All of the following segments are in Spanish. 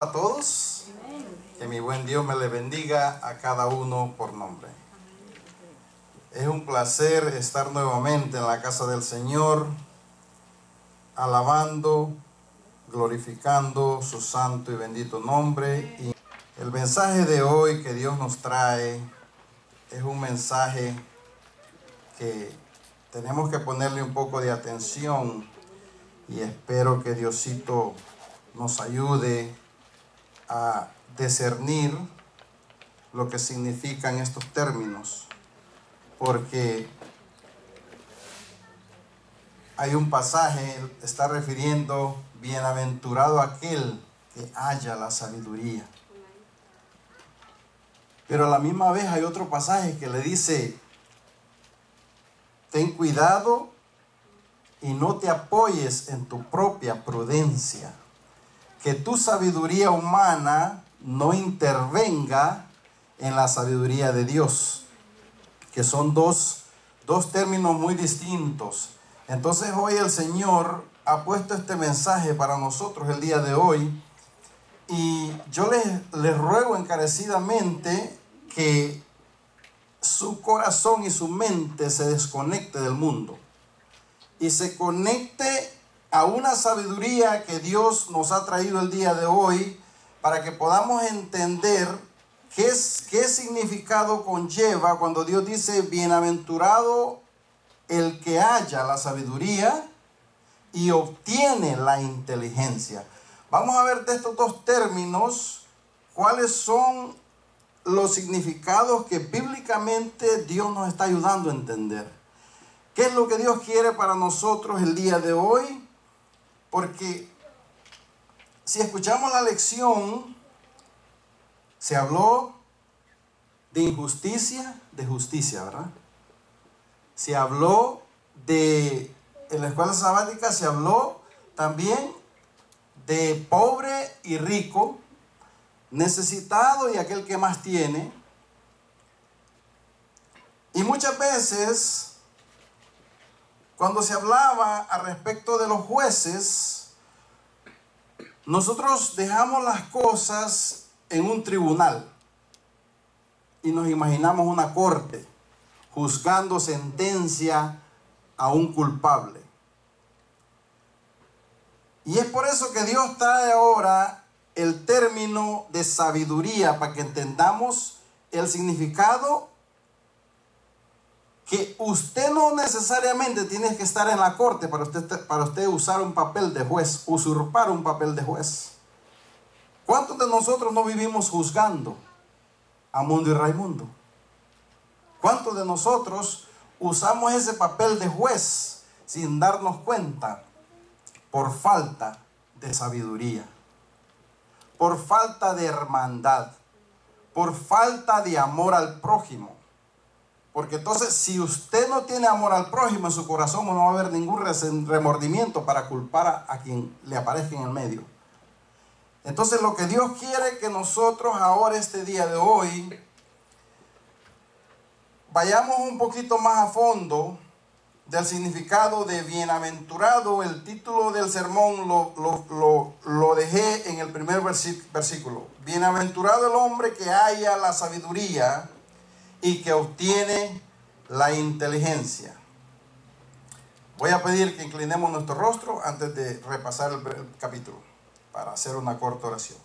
A todos, que mi buen Dios me le bendiga a cada uno por nombre. Es un placer estar nuevamente en la casa del Señor, alabando, glorificando su santo y bendito nombre. Y el mensaje de hoy que Dios nos trae es un mensaje que tenemos que ponerle un poco de atención, y espero que Diosito nos ayude a discernir lo que significan estos términos, porque hay un pasaje, está refiriendo: bienaventurado aquel que halla la sabiduría. Pero a la misma vez hay otro pasaje que le dice: ten cuidado y no te apoyes en tu propia prudencia, que tu sabiduría humana no intervenga en la sabiduría de Dios, que son dos términos muy distintos. Entonces hoy el Señor ha puesto este mensaje para nosotros el día de hoy, y yo les ruego encarecidamente que su corazón y su mente se desconecte del mundo y se conecte a una sabiduría que Dios nos ha traído el día de hoy, para que podamos entender qué significado conlleva cuando Dios dice: bienaventurado el que halla la sabiduría y obtiene la inteligencia. Vamos a ver de estos dos términos cuáles son los significados que bíblicamente Dios nos está ayudando a entender. ¿Qué es lo que Dios quiere para nosotros el día de hoy? Porque si escuchamos la lección, se habló de injusticia, de justicia, ¿verdad? Se habló en la escuela sabática se habló también de pobre y rico, necesitado y aquel que más tiene. Y muchas veces, cuando se hablaba al respecto de los jueces, nosotros dejamos las cosas en un tribunal y nos imaginamos una corte juzgando sentencia a un culpable. Y es por eso que Dios trae ahora el término de sabiduría, para que entendamos el significado, que usted no necesariamente tiene que estar en la corte para usted usar un papel de juez, usurpar un papel de juez. ¿Cuántos de nosotros no vivimos juzgando a Mundo y Raimundo? ¿Cuántos de nosotros usamos ese papel de juez sin darnos cuenta, por falta de sabiduría, por falta de hermandad, por falta de amor al prójimo? Porque entonces, si usted no tiene amor al prójimo en su corazón, no va a haber ningún remordimiento para culpar a quien le aparezca en el medio. Entonces, lo que Dios quiere que nosotros ahora, este día de hoy, vayamos un poquito más a fondo del significado de bienaventurado. El título del sermón lo dejé en el primer versículo. Bienaventurado el hombre que halla la sabiduría y que obtiene la inteligencia. Voy a pedir que inclinemos nuestro rostro antes de repasar el capítulo, para hacer una corta oración.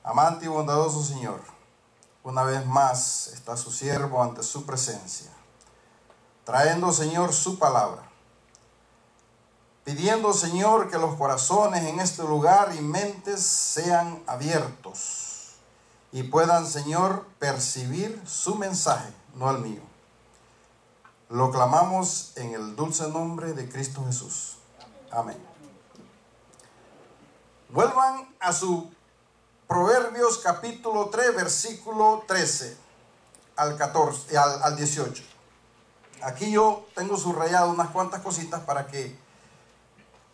Amante y bondadoso Señor, una vez más está su siervo ante su presencia, trayendo, Señor, su palabra, pidiendo, Señor, que los corazones en este lugar y mentes sean abiertos y puedan, Señor, percibir su mensaje, no el mío. Lo clamamos en el dulce nombre de Cristo Jesús. Amén. Vuelvan a su Proverbios capítulo 3, versículo 13 al 14, al 18. Aquí yo tengo subrayado unas cuantas cositas para que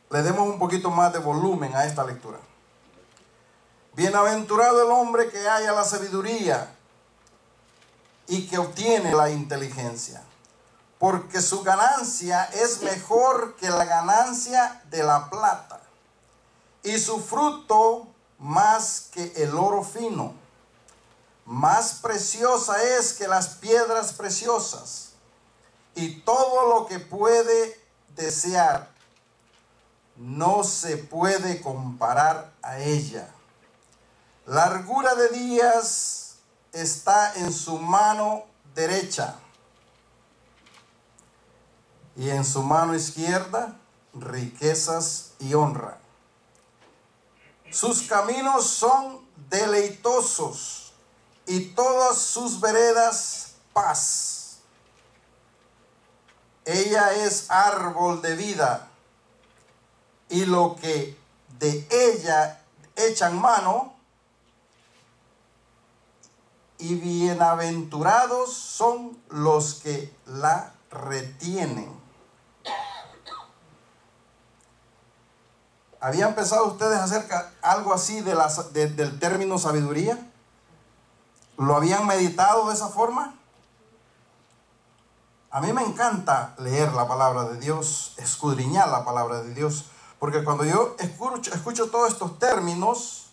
le demos un poquito más de volumen a esta lectura. Bienaventurado el hombre que halla la sabiduría y que obtiene la inteligencia, porque su ganancia es mejor que la ganancia de la plata, y su fruto el oro fino. Más preciosa es que las piedras preciosas. Y todo lo que puede desear no se puede comparar a ella. Largura de días está en su mano derecha, y en su mano izquierda riquezas y honra. Sus caminos son deleitosos, y todas sus veredas paz. Ella es árbol de vida, y lo que de ella echan mano, y bienaventurados son los que la retienen. ¿Habían pensado ustedes acerca algo así del término sabiduría? ¿Lo habían meditado de esa forma? A mí me encanta leer la palabra de Dios, escudriñar la palabra de Dios, porque cuando yo escucho todos estos términos,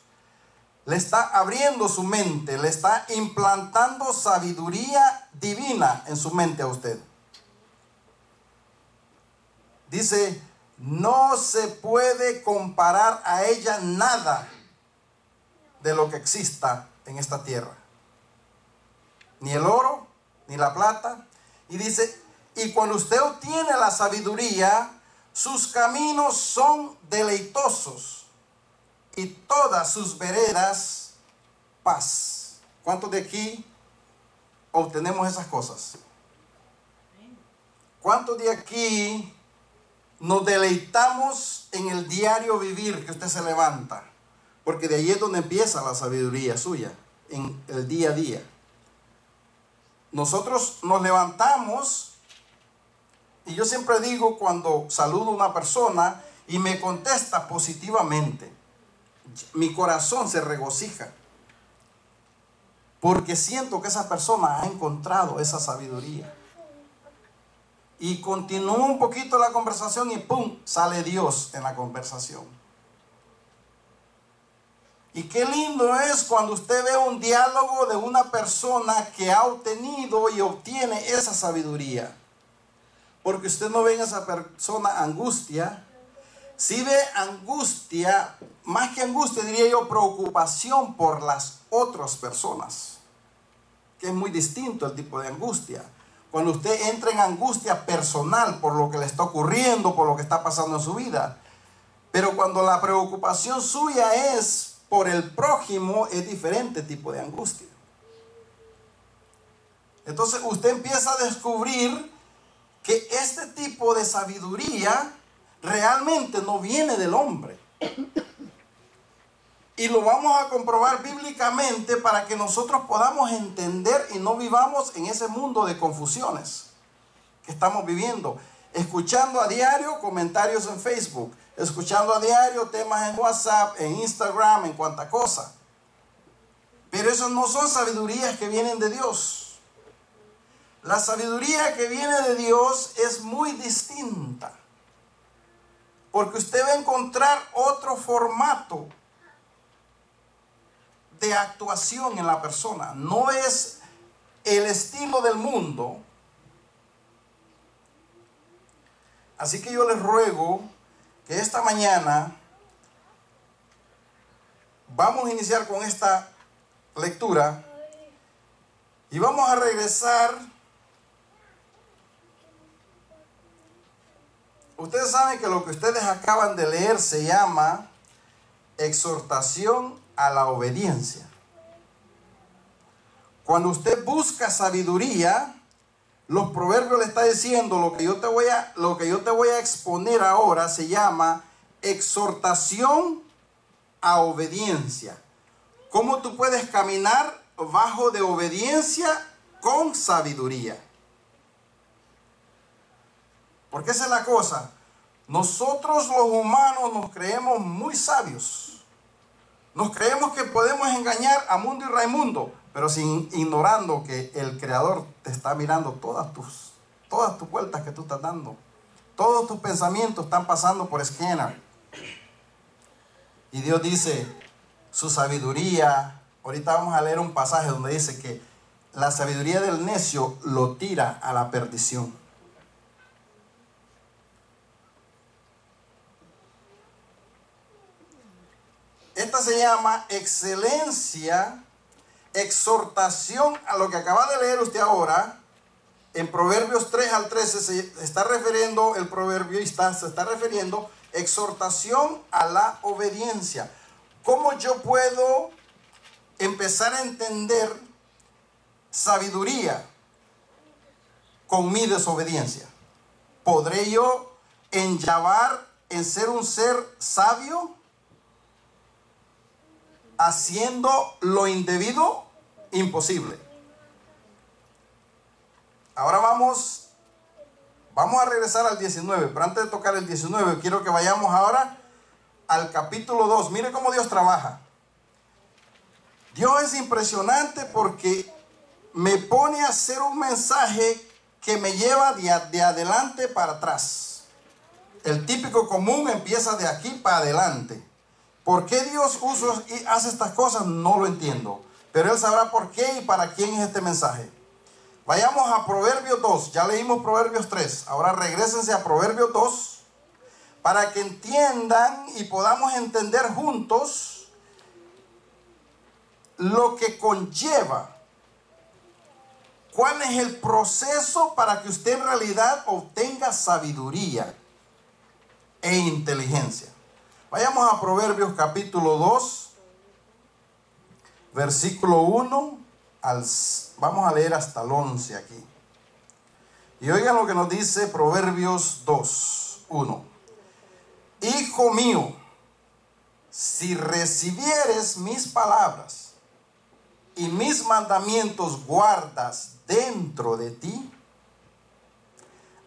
le está abriendo su mente, le está implantando sabiduría divina en su mente a usted. Dice, no se puede comparar a ella nada de lo que exista en esta tierra. Ni el oro, ni la plata. Y dice, y cuando usted obtiene la sabiduría, sus caminos son deleitosos, y todas sus veredas paz. ¿Cuántos de aquí obtenemos esas cosas? ¿Cuántos de aquí nos deleitamos en el diario vivir que usted se levanta? Porque de ahí es donde empieza la sabiduría suya, en el día a día. Nosotros nos levantamos, y yo siempre digo, cuando saludo a una persona y me contesta positivamente, mi corazón se regocija, porque siento que esa persona ha encontrado esa sabiduría. Y continúa un poquito la conversación y ¡pum!, sale Dios en la conversación. Y qué lindo es cuando usted ve un diálogo de una persona que ha obtenido y obtiene esa sabiduría. Porque usted no ve en esa persona angustia. Si ve angustia, más que angustia diría yo preocupación por las otras personas, que es muy distinto el tipo de angustia. Cuando usted entra en angustia personal por lo que le está ocurriendo, por lo que está pasando en su vida. Pero cuando la preocupación suya es por el prójimo, es diferente tipo de angustia. Entonces usted empieza a descubrir que este tipo de sabiduría realmente no viene del hombre. Y lo vamos a comprobar bíblicamente para que nosotros podamos entender y no vivamos en ese mundo de confusiones que estamos viviendo. Escuchando a diario comentarios en Facebook, escuchando a diario temas en WhatsApp, en Instagram, en cuanta cosa. Pero esas no son sabidurías que vienen de Dios. La sabiduría que viene de Dios es muy distinta. Porque usted va a encontrar otro formato de actuación en la persona. No es el estilo del mundo. Así que yo les ruego que esta mañana vamos a iniciar con esta lectura y vamos a regresar. Ustedes saben que lo que ustedes acaban de leer se llama exhortación a la obediencia. Cuando usted busca sabiduría, los proverbios le está diciendo lo que yo te voy a exponer ahora se llama exhortación a obediencia. ¿Cómo tú puedes caminar bajo de obediencia con sabiduría? Porque esa es la cosa. Nosotros los humanos nos creemos muy sabios. Nos creemos que podemos engañar a Mundo y Raimundo, pero ignorando que el Creador te está mirando todas tus vueltas que tú estás dando. Todos tus pensamientos están pasando por esquina. Y Dios dice, su sabiduría. Ahorita vamos a leer un pasaje donde dice que la sabiduría del necio lo tira a la perdición. Esta se llama excelencia, exhortación a lo que acaba de leer usted ahora. En Proverbios 3 al 13 se está refiriendo, el proverbista se está refiriendo, exhortación a la obediencia. ¿Cómo yo puedo empezar a entender sabiduría con mi desobediencia? ¿Podré yo enllavar en ser un ser sabio haciendo lo indebido? Imposible. Ahora vamos a regresar al 19, pero antes de tocar el 19, quiero que vayamos ahora al capítulo 2. Mire cómo Dios trabaja. Dios es impresionante porque me pone a hacer un mensaje que me lleva de adelante para atrás. El típico común empieza de aquí para adelante. ¿Por qué Dios hace estas cosas? No lo entiendo. Pero Él sabrá por qué y para quién es este mensaje. Vayamos a Proverbios 2. Ya leímos Proverbios 3. Ahora regrésense a Proverbios 2 para que entiendan y podamos entender juntos lo que conlleva. ¿Cuál es el proceso para que usted en realidad obtenga sabiduría e inteligencia? Vayamos a Proverbios capítulo 2, versículo 1 vamos a leer hasta el 11 aquí. Y oigan lo que nos dice Proverbios 2, 1. Hijo mío, si recibieres mis palabras y mis mandamientos guardas dentro de ti,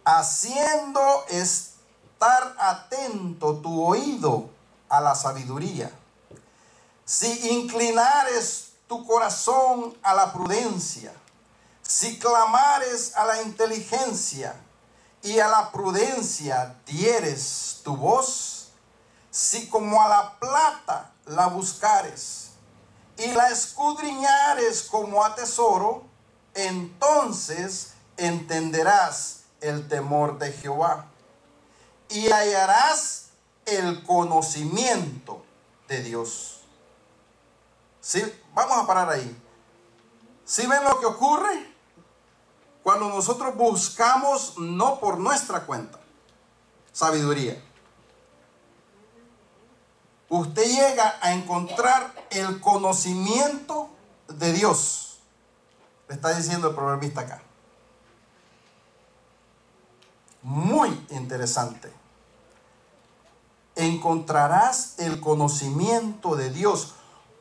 haciendo estar atento tu oído a la sabiduría, si inclinares tu corazón a la prudencia, si clamares a la inteligencia y a la prudencia dieres tu voz, si como a la plata la buscares y la escudriñares como a tesoro, entonces entenderás el temor de Jehová y hallarás el conocimiento de Dios. ¿Sí? Vamos a parar ahí. ¿Sí ven lo que ocurre? Cuando nosotros buscamos no por nuestra cuenta sabiduría, usted llega a encontrar el conocimiento de Dios. Le está diciendo el proverbista acá. Muy interesante. Encontrarás el conocimiento de Dios,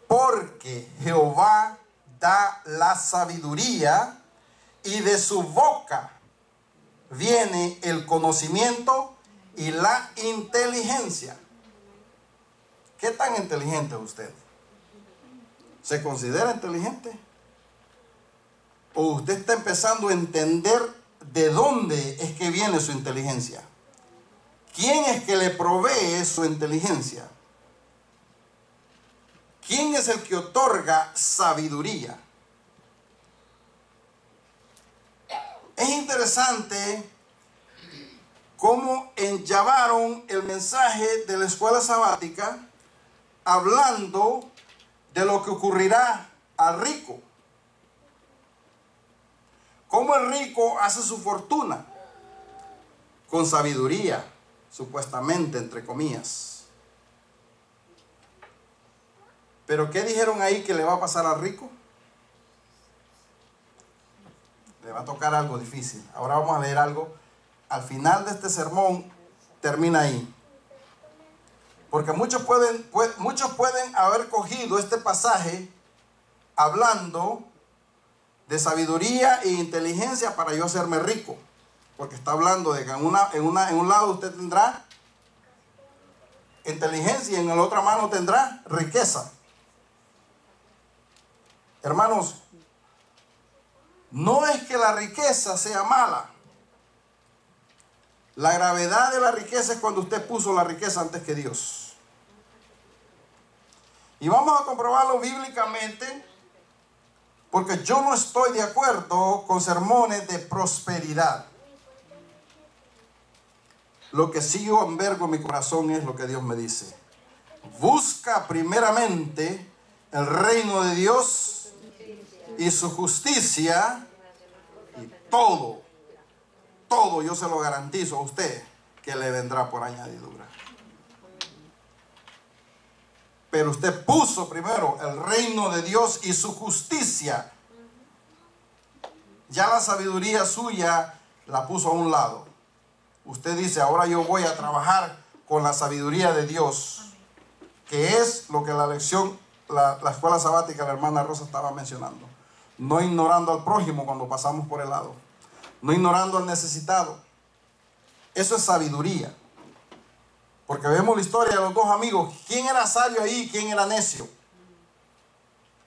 porque Jehová da la sabiduría y de su boca viene el conocimiento y la inteligencia. ¿Qué tan inteligente es usted? ¿Se considera inteligente? ¿O usted está empezando a entender de dónde es que viene su inteligencia? ¿Quién es que le provee su inteligencia? ¿Quién es el que otorga sabiduría? Es interesante cómo enllavaron el mensaje de la escuela sabática hablando de lo que ocurrirá al rico. Cómo el rico hace su fortuna con sabiduría, supuestamente, entre comillas. Pero ¿qué dijeron ahí que le va a pasar al rico? Le va a tocar algo difícil. Ahora vamos a leer algo. Al final de este sermón termina ahí. Porque muchos pueden haber cogido este pasaje hablando de sabiduría e inteligencia para yo hacerme rico. Porque está hablando de que en un lado usted tendrá inteligencia y en la otra mano tendrá riqueza. Hermanos, no es que la riqueza sea mala. La gravedad de la riqueza es cuando usted puso la riqueza antes que Dios. Y vamos a comprobarlo bíblicamente, porque yo no estoy de acuerdo con sermones de prosperidad. Lo que sí yo albergo en mi corazón es lo que Dios me dice. Busca primeramente el reino de Dios y su justicia, y todo yo se lo garantizo a usted que le vendrá por añadidura. Pero usted puso primero el reino de Dios y su justicia. Ya la sabiduría suya la puso a un lado. Usted dice, ahora yo voy a trabajar con la sabiduría de Dios, que es lo que la lección, la escuela sabática, la hermana Rosa estaba mencionando. No ignorando al prójimo cuando pasamos por el lado. No ignorando al necesitado. Eso es sabiduría. Porque vemos la historia de los dos amigos. ¿Quién era sabio ahí y quién era necio?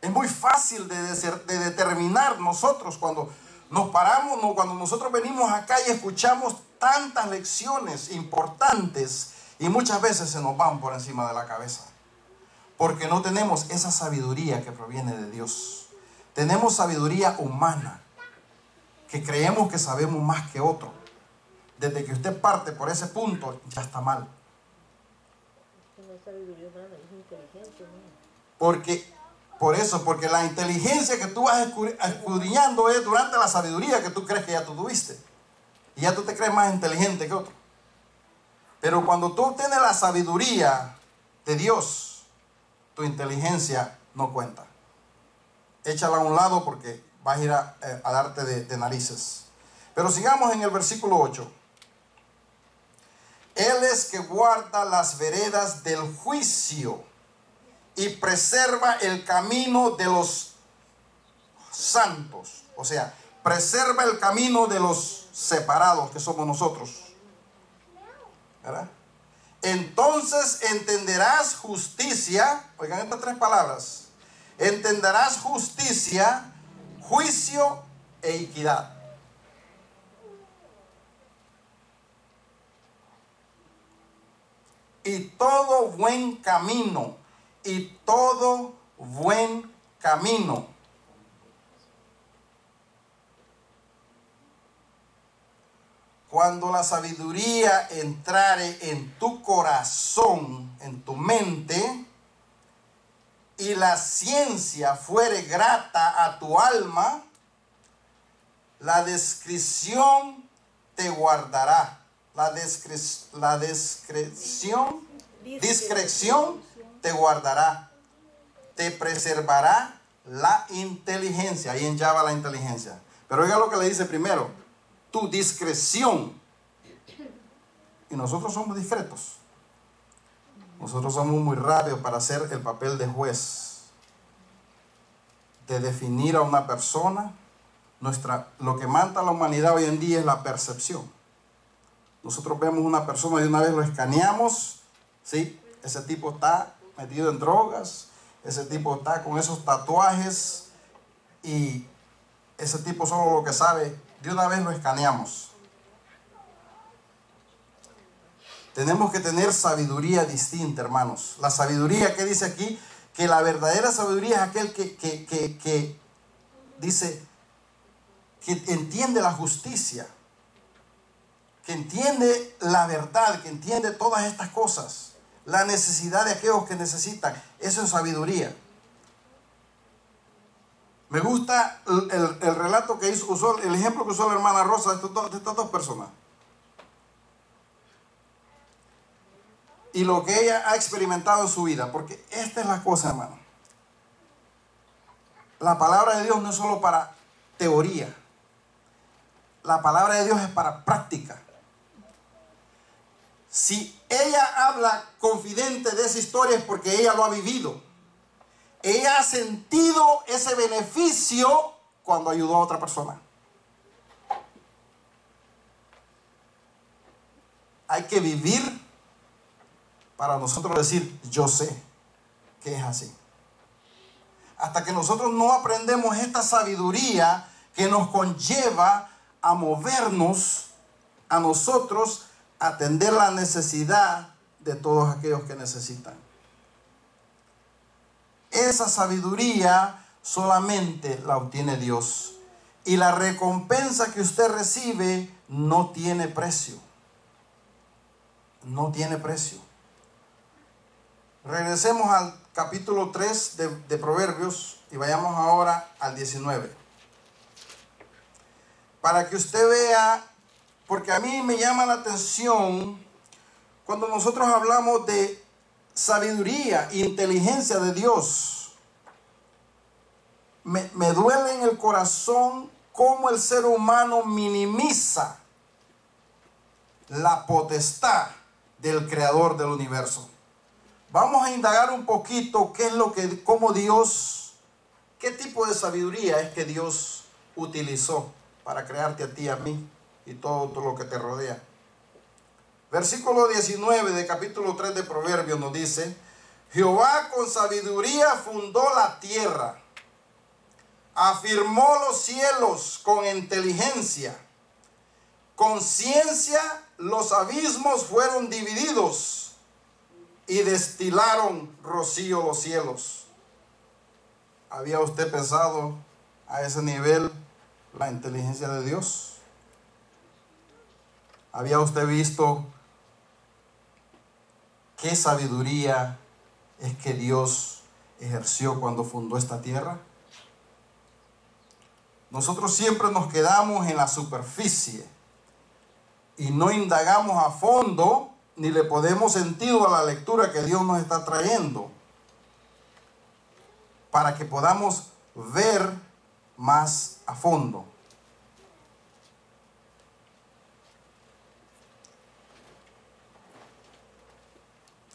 Es muy fácil de determinar nosotros cuando nos paramos, cuando nosotros venimos acá y escuchamos tantas lecciones importantes y muchas veces se nos van por encima de la cabeza. Porque no tenemos esa sabiduría que proviene de Dios. Tenemos sabiduría humana, que creemos que sabemos más que otro. Desde que usted parte por ese punto, ya está mal. Porque la inteligencia que tú vas escudriñando es durante la sabiduría que tú crees que ya tú tuviste. Y ya tú te crees más inteligente que otro. Pero cuando tú obtienes la sabiduría de Dios, tu inteligencia no cuenta. Échala a un lado porque vas a ir a darte de narices. Pero sigamos en el versículo 8. Él es que guarda las veredas del juicio y preserva el camino de los santos. O sea, preserva el camino de los separados, que somos nosotros. ¿Verdad? Entonces entenderás justicia. Oigan estas tres palabras. Entenderás justicia, juicio e equidad. Y todo buen camino. Y todo buen camino. Cuando la sabiduría entrare en tu corazón, en tu mente, y la ciencia fuere grata a tu alma, la discreción te guardará. Discreción te guardará. Te preservará la inteligencia. Ahí en Java la inteligencia. Pero oiga lo que le dice primero. Tu discreción. Y nosotros somos discretos. Nosotros somos muy rápidos para hacer el papel de juez. De definir a una persona. Lo que mata a la humanidad hoy en día es la percepción. Nosotros vemos una persona y una vez lo escaneamos. ¿Sí? Ese tipo está metido en drogas. Ese tipo está con esos tatuajes. Y ese tipo solo lo que sabe, de una vez lo escaneamos. Tenemos que tener sabiduría distinta, hermanos. La sabiduría que dice aquí, que la verdadera sabiduría es aquel que dice, que entiende la justicia, que entiende la verdad, que entiende todas estas cosas, la necesidad de aquellos que necesitan. Eso es sabiduría. Me gusta el relato que usó, el ejemplo que usó la hermana Rosa de estas dos personas. Y lo que ella ha experimentado en su vida. Porque esta es la cosa, hermano. La palabra de Dios no es solo para teoría. La palabra de Dios es para práctica. Si ella habla confidente de esa historia es porque ella lo ha vivido. Ella ha sentido ese beneficio cuando ayudó a otra persona. Hay que vivir para nosotros decir, yo sé que es así. Hasta que nosotros no aprendemos esta sabiduría que nos conlleva a movernos a nosotros, a atender la necesidad de todos aquellos que necesitan. Esa sabiduría solamente la obtiene Dios. Y la recompensa que usted recibe no tiene precio. No tiene precio. Regresemos al capítulo 3 de Proverbios y vayamos ahora al 19. Para que usted vea, porque a mí me llama la atención cuando nosotros hablamos de sabiduría e inteligencia de Dios. Me duele en el corazón cómo el ser humano minimiza la potestad del creador del universo. Vamos a indagar un poquito cómo Dios, qué tipo de sabiduría es que Dios utilizó para crearte a ti, a mí y todo lo que te rodea. Versículo 19 de capítulo 3 de Proverbios nos dice: Jehová con sabiduría fundó la tierra, afirmó los cielos con inteligencia, con ciencia los abismos fueron divididos y destilaron rocío los cielos. ¿Había usted pensado a ese nivel la inteligencia de Dios? ¿Había usted visto qué sabiduría es que Dios ejerció cuando fundó esta tierra? Nosotros siempre nos quedamos en la superficie y no indagamos a fondo ni le ponemos sentido a la lectura que Dios nos está trayendo para que podamos ver más a fondo.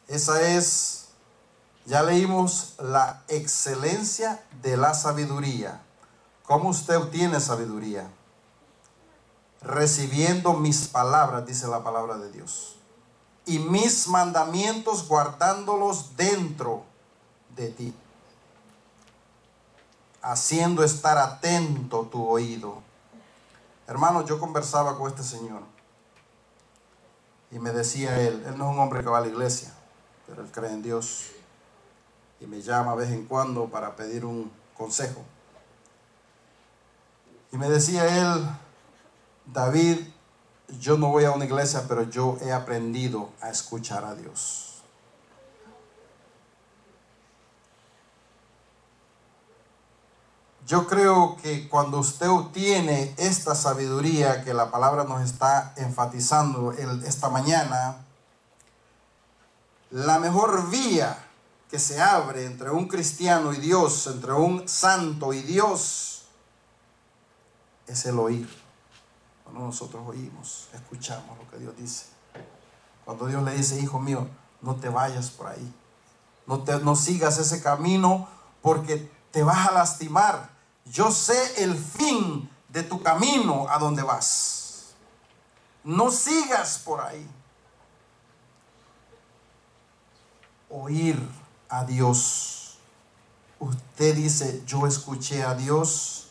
Esa es, ya leímos la excelencia de la sabiduría. ¿Cómo usted obtiene sabiduría? Recibiendo mis palabras, dice la palabra de Dios, y mis mandamientos guardándolos dentro de ti, haciendo estar atento tu oído. Hermano, yo conversaba con este señor y me decía él no es un hombre que va a la iglesia, pero él cree en Dios y me llama de vez en cuando para pedir un consejo. Y me decía él: David, yo no voy a una iglesia, pero yo he aprendido a escuchar a Dios. Yo creo que cuando usted obtiene esta sabiduría que la palabra nos está enfatizando esta mañana, la mejor vía que se abre entre un cristiano y Dios, entre un santo y Dios, es el oír. Cuando nosotros oímos, escuchamos lo que Dios dice. Cuando Dios le dice: hijo mío, no te vayas por ahí, no sigas ese camino porque te vas a lastimar. Yo sé el fin de tu camino a donde vas. No sigas por ahí. Oír a Dios. Usted dice: yo escuché a Dios,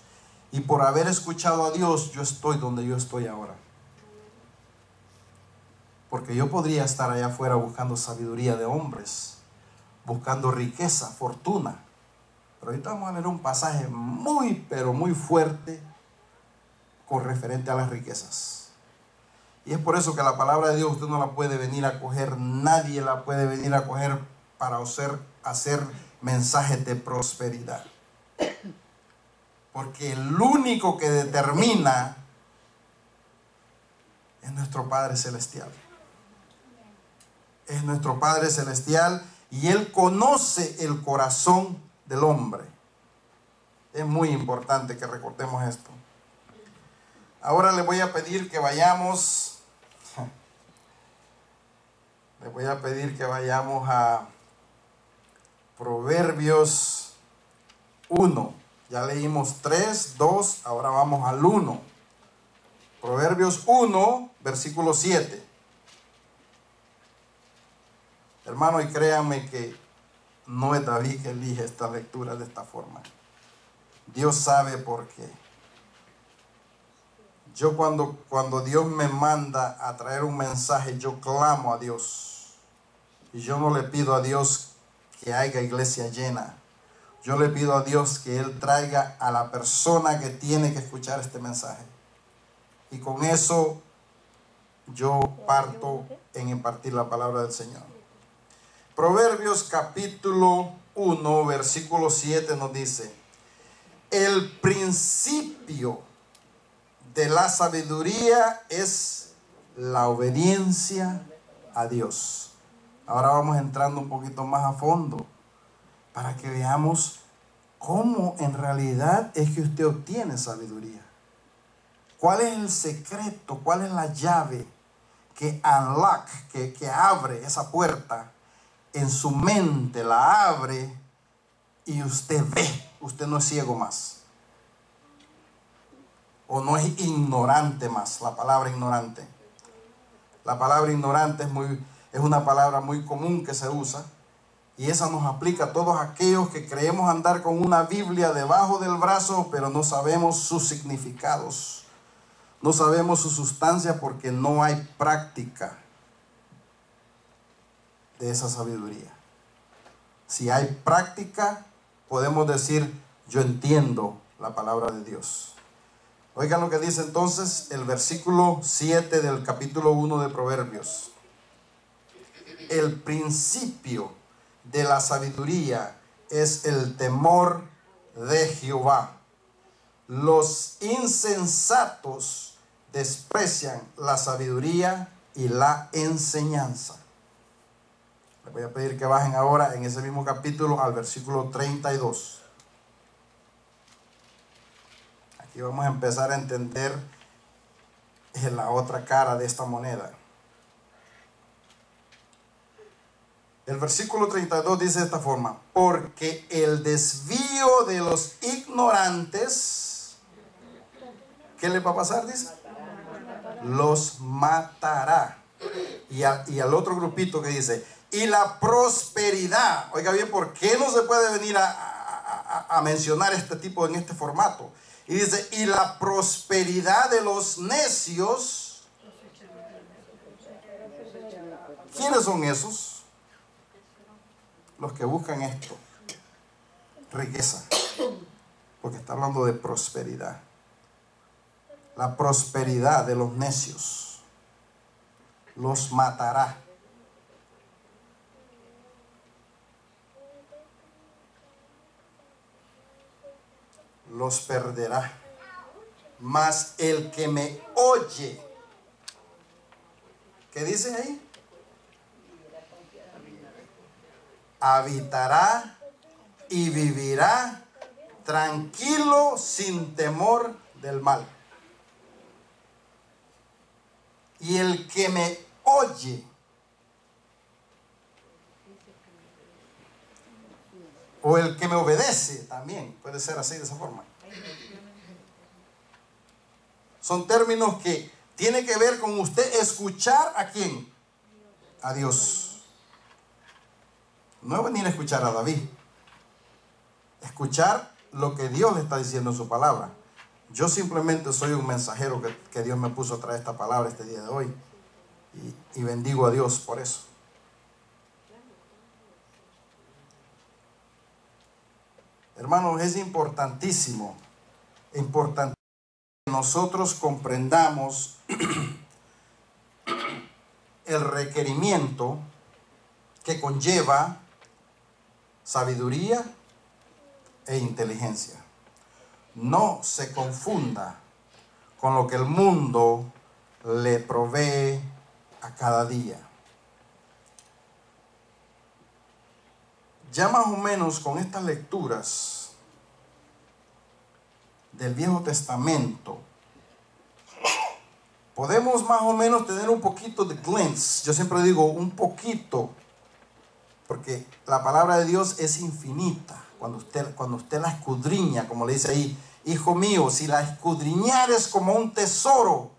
y por haber escuchado a Dios, yo estoy donde yo estoy ahora. Porque yo podría estar allá afuera buscando sabiduría de hombres, buscando riqueza, fortuna. Pero ahorita vamos a leer un pasaje muy, pero muy fuerte con referente a las riquezas. Y es por eso que la palabra de Dios usted no la puede venir a coger, nadie la puede venir a coger para hacer mensajes de prosperidad. Porque el único que determina es nuestro Padre Celestial. Es nuestro Padre Celestial y Él conoce el corazón del hombre. Es muy importante que recordemos esto. Ahora le voy a pedir que vayamos. Le voy a pedir que vayamos a Proverbios 1. Ya leímos 3, 2, ahora vamos al 1. Proverbios 1, versículo 7. Hermano, y créanme que no es David que elige esta lectura de esta forma. Dios sabe por qué. Yo cuando Dios me manda a traer un mensaje, yo clamo a Dios. Y yo no le pido a Dios que haya iglesia llena. Yo le pido a Dios que Él traiga a la persona que tiene que escuchar este mensaje. Y con eso yo parto en impartir la palabra del Señor. Proverbios capítulo 1, versículo 7 nos dice: el principio de la sabiduría es la obediencia a Dios. Ahora vamos entrando un poquito más a fondo para que veamos cómo en realidad es que usted obtiene sabiduría. ¿Cuál es el secreto? ¿Cuál es la llave que unlock, que abre esa puerta en su mente? La abre y usted ve. Usted no es ciego más. O no es ignorante más. La palabra ignorante. La palabra ignorante es una palabra muy común que se usa. Y esa nos aplica a todos aquellos que creemos andar con una Biblia debajo del brazo, pero no sabemos sus significados. No sabemos su sustancia porque no hay práctica de esa sabiduría. Si hay práctica, podemos decir: yo entiendo la palabra de Dios. Oigan lo que dice entonces el versículo 7 del capítulo 1 de Proverbios. El principio de la sabiduría es el temor de Jehová. Los insensatos desprecian la sabiduría y la enseñanza. Les voy a pedir que bajen ahora en ese mismo capítulo al versículo 32. Aquí vamos a empezar a entender la otra cara de esta moneda. El versículo 32 dice de esta forma: porque el desvío de los ignorantes, ¿qué le va a pasar? Dice: los matará. Y al otro grupito que dice: y la prosperidad. Oiga bien, ¿por qué no se puede venir a mencionar este tipo en este formato? Y dice: y la prosperidad de los necios. ¿Quiénes son esos? Los que buscan esto, riqueza, porque está hablando de prosperidad. La prosperidad de los necios los matará. Los perderá. Mas el que me oye, ¿qué dice ahí? Habitará y vivirá tranquilo, sin temor del mal. Y el que me oye, o el que me obedece, también puede ser así, de esa forma. Son términos que tienen que ver con usted escuchar a quién, a Dios. No es venir a escuchar a David. Escuchar lo que Dios le está diciendo en su palabra. Yo simplemente soy un mensajero que Dios me puso a traer esta palabra este día de hoy. Y bendigo a Dios por eso. Hermanos, es importantísimo que nosotros comprendamos el requerimiento que conlleva sabiduría e inteligencia. No se confunda con lo que el mundo le provee a cada día. Ya más o menos con estas lecturas del Viejo Testamento podemos más o menos tener un poquito de glimpse. Yo siempre digo un poquito, porque la palabra de Dios es infinita. Cuando usted la escudriña, como le dice ahí: hijo mío, si la escudriñares como un tesoro.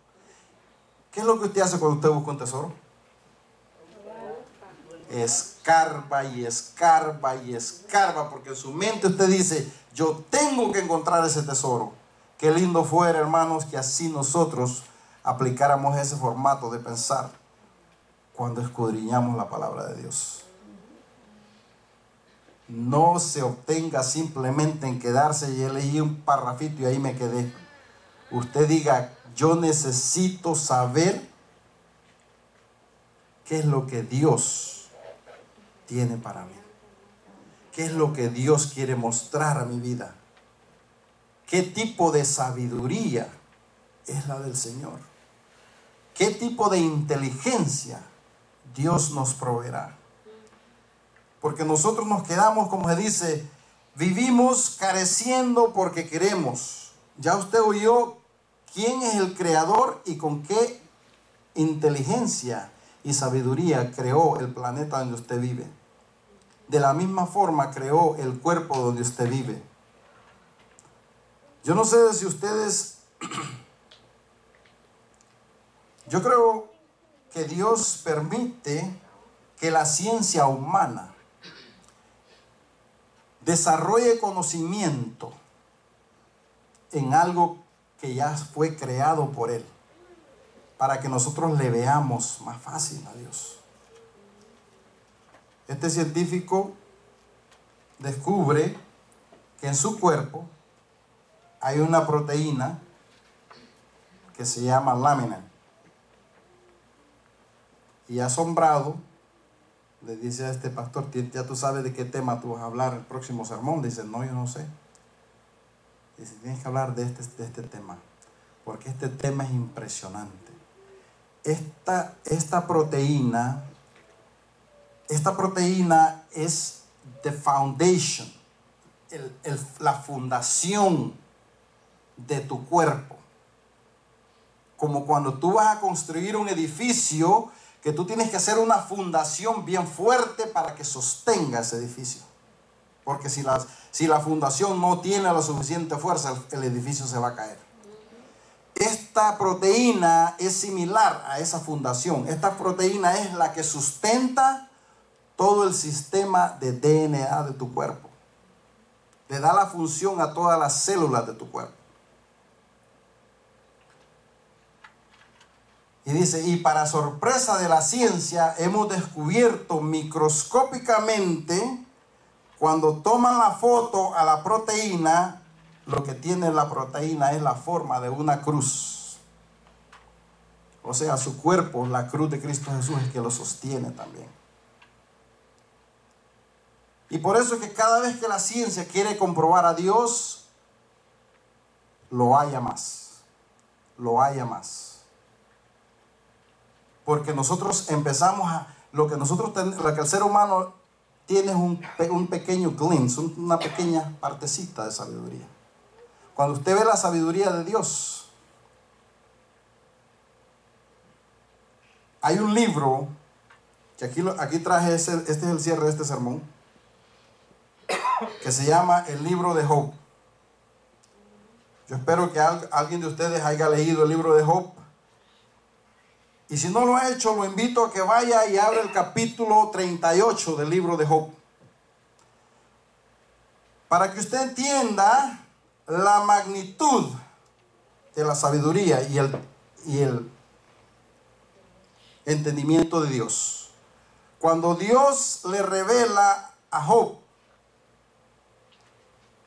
¿Qué es lo que usted hace cuando usted busca un tesoro? Escarba y escarba y escarba, porque en su mente usted dice: yo tengo que encontrar ese tesoro. Qué lindo fuera, hermanos, que así nosotros aplicáramos ese formato de pensar cuando escudriñamos la palabra de Dios. no se obtenga simplemente en quedarse y leí un parrafito y ahí me quedé. Usted diga, yo necesito saber qué es lo que Dios tiene para mí. ¿Qué es lo que Dios quiere mostrar a mi vida? ¿Qué tipo de sabiduría es la del Señor? ¿Qué tipo de inteligencia Dios nos proveerá? Porque nosotros nos quedamos, como se dice, vivimos careciendo porque queremos. Ya usted oyó quién es el creador y con qué inteligencia y sabiduría creó el planeta donde usted vive. De la misma forma creó el cuerpo donde usted vive. Yo no sé si ustedes, yo creo que Dios permite que la ciencia humana desarrolle conocimiento en algo que ya fue creado por Él, para que nosotros le veamos más fácil a Dios. Este científico descubre que en su cuerpo hay una proteína que se llama lamina. Y asombrado, le dice a este pastor, ya tú sabes de qué tema tú vas a hablar el próximo sermón. Dice, no, yo no sé. Dice, tienes que hablar de este tema, porque este tema es impresionante. Esta proteína es the foundation, la fundación de tu cuerpo. Como cuando tú vas a construir un edificio, que tú tienes que hacer una fundación bien fuerte para que sostenga ese edificio. Porque si la fundación no tiene la suficiente fuerza, el edificio se va a caer. Esta proteína es similar a esa fundación. Esta proteína es la que sustenta todo el sistema de DNA de tu cuerpo. Le da la función a todas las células de tu cuerpo. Y dice, y para sorpresa de la ciencia, hemos descubierto microscópicamente, cuando toman la foto a la proteína, lo que tiene la proteína es la forma de una cruz. O sea, su cuerpo, la cruz de Cristo Jesús, es que lo sostiene también. Y por eso es que cada vez que la ciencia quiere comprobar a Dios, lo halla más. Lo halla más. Porque nosotros empezamos a... Lo que el ser humano tiene es un pequeño glimpse, una pequeña partecita de sabiduría. Cuando usted ve la sabiduría de Dios, hay un libro, que aquí traje, este es el cierre de este sermón, que se llama El Libro de Job. Yo espero que alguien de ustedes haya leído el libro de Job. Y si no lo ha hecho, lo invito a que vaya y abra el capítulo 38 del libro de Job. Para que usted entienda la magnitud de la sabiduría y el entendimiento de Dios. Cuando Dios le revela a Job,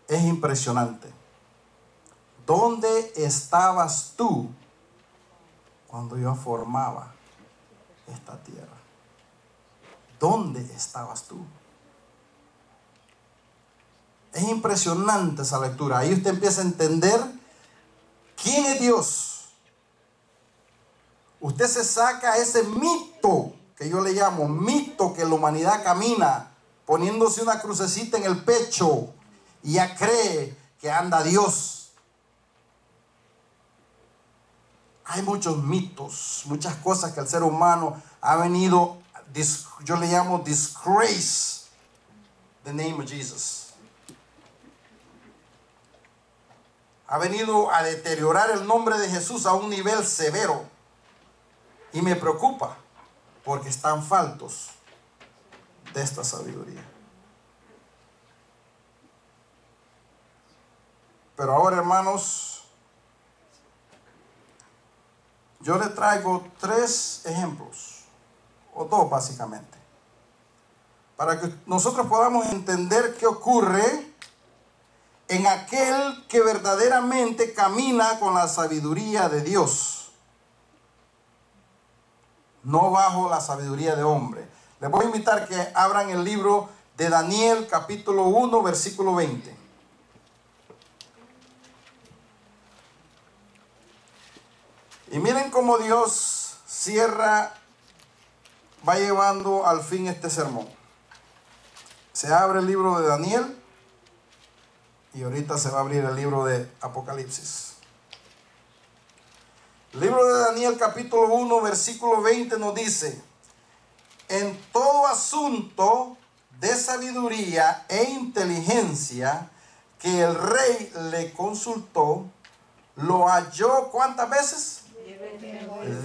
es impresionante. ¿Dónde estabas tú cuando yo formaba esta tierra? ¿Dónde estabas tú? Es impresionante esa lectura. Ahí usted empieza a entender quién es Dios. Usted se saca ese mito, que yo le llamo mito, que la humanidad camina poniéndose una crucecita en el pecho y ya cree que anda Dios. Hay muchos mitos, muchas cosas que el ser humano ha venido, yo le llamo disgrace the name of Jesus. Ha venido a deteriorar el nombre de Jesús a un nivel severo. Y me preocupa porque están faltos de esta sabiduría. Pero ahora, hermanos, yo le traigo 3 ejemplos, o 2 básicamente, para que nosotros podamos entender qué ocurre en aquel que verdaderamente camina con la sabiduría de Dios, no bajo la sabiduría de hombre. Les voy a invitar que abran el libro de Daniel, capítulo 1, versículo 20. Y miren cómo Dios va llevando al fin este sermón. Se abre el libro de Daniel y ahorita se va a abrir el libro de Apocalipsis. El libro de Daniel, capítulo 1, versículo 20 nos dice: en todo asunto de sabiduría e inteligencia que el rey le consultó, lo halló, ¿cuántas veces?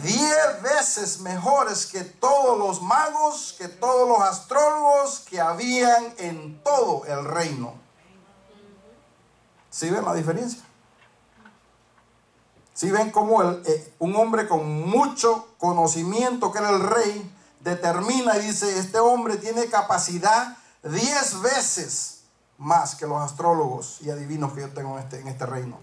10 veces mejores que todos los magos, que todos los astrólogos que habían en todo el reino. ¿Sí ven la diferencia? ¿Sí ven cómo un hombre con mucho conocimiento, que era el rey, determina y dice: este hombre tiene capacidad 10 veces más que los astrólogos y adivinos que yo tengo en este reino?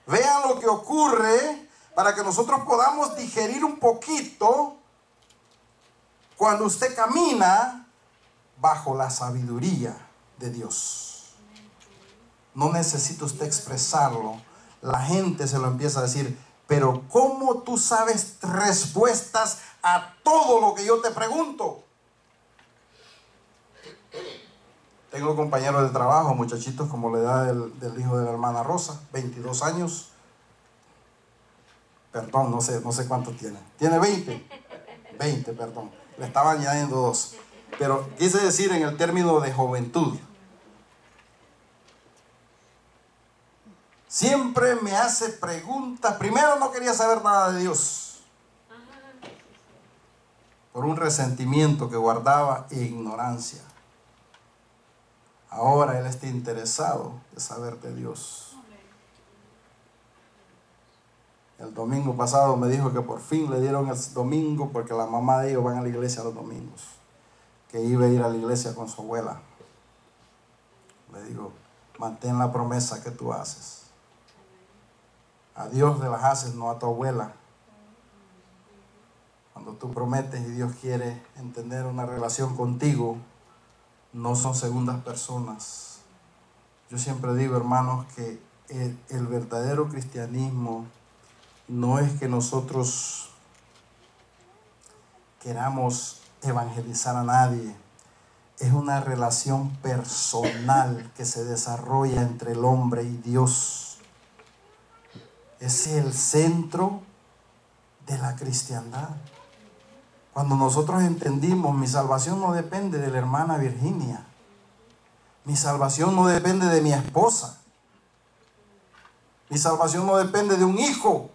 Vean lo que ocurre para que nosotros podamos digerir un poquito cuando usted camina bajo la sabiduría de Dios. No necesita usted expresarlo. La gente se lo empieza a decir: pero ¿cómo tú sabes respuestas a todo lo que yo te pregunto? Tengo compañeros de trabajo, muchachitos como la edad del hijo de la hermana Rosa, 22 años. Perdón, no sé cuánto tiene. ¿Tiene 20? 20, perdón. Le estaba añadiendo 2. Pero quise decir en el término de juventud. Siempre me hace preguntas. Primero no quería saber nada de Dios, por un resentimiento que guardaba e ignorancia. Ahora él está interesado de saber de Dios. El domingo pasado me dijo que por fin le dieron el domingo, porque la mamá de ellos van a la iglesia los domingos, que iba a ir a la iglesia con su abuela. Le digo: mantén la promesa que tú haces. A Dios le las haces, no a tu abuela. Cuando tú prometes y Dios quiere entender una relación contigo, no son segundas personas. Yo siempre digo, hermanos, que el verdadero cristianismo no es que nosotros queramos evangelizar a nadie. Es una relación personal que se desarrolla entre el hombre y Dios. Es el centro de la cristiandad. Cuando nosotros entendimos: mi salvación no depende de la hermana Virginia, mi salvación no depende de mi esposa, mi salvación no depende de un hijo,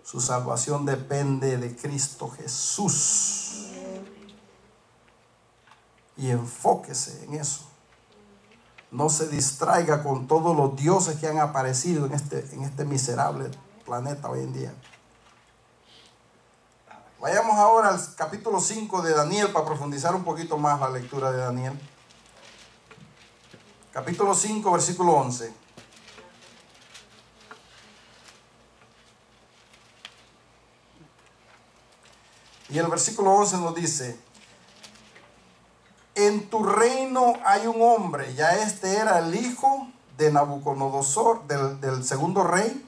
su salvación depende de Cristo Jesús. Y enfóquese en eso. No se distraiga con todos los dioses que han aparecido en este miserable planeta hoy en día. Vayamos ahora al capítulo 5 de Daniel para profundizar un poquito más la lectura de Daniel. Capítulo 5, versículo 11. Y el versículo 11 nos dice: en tu reino hay un hombre, ya este era el hijo de Nabucodonosor, del segundo rey,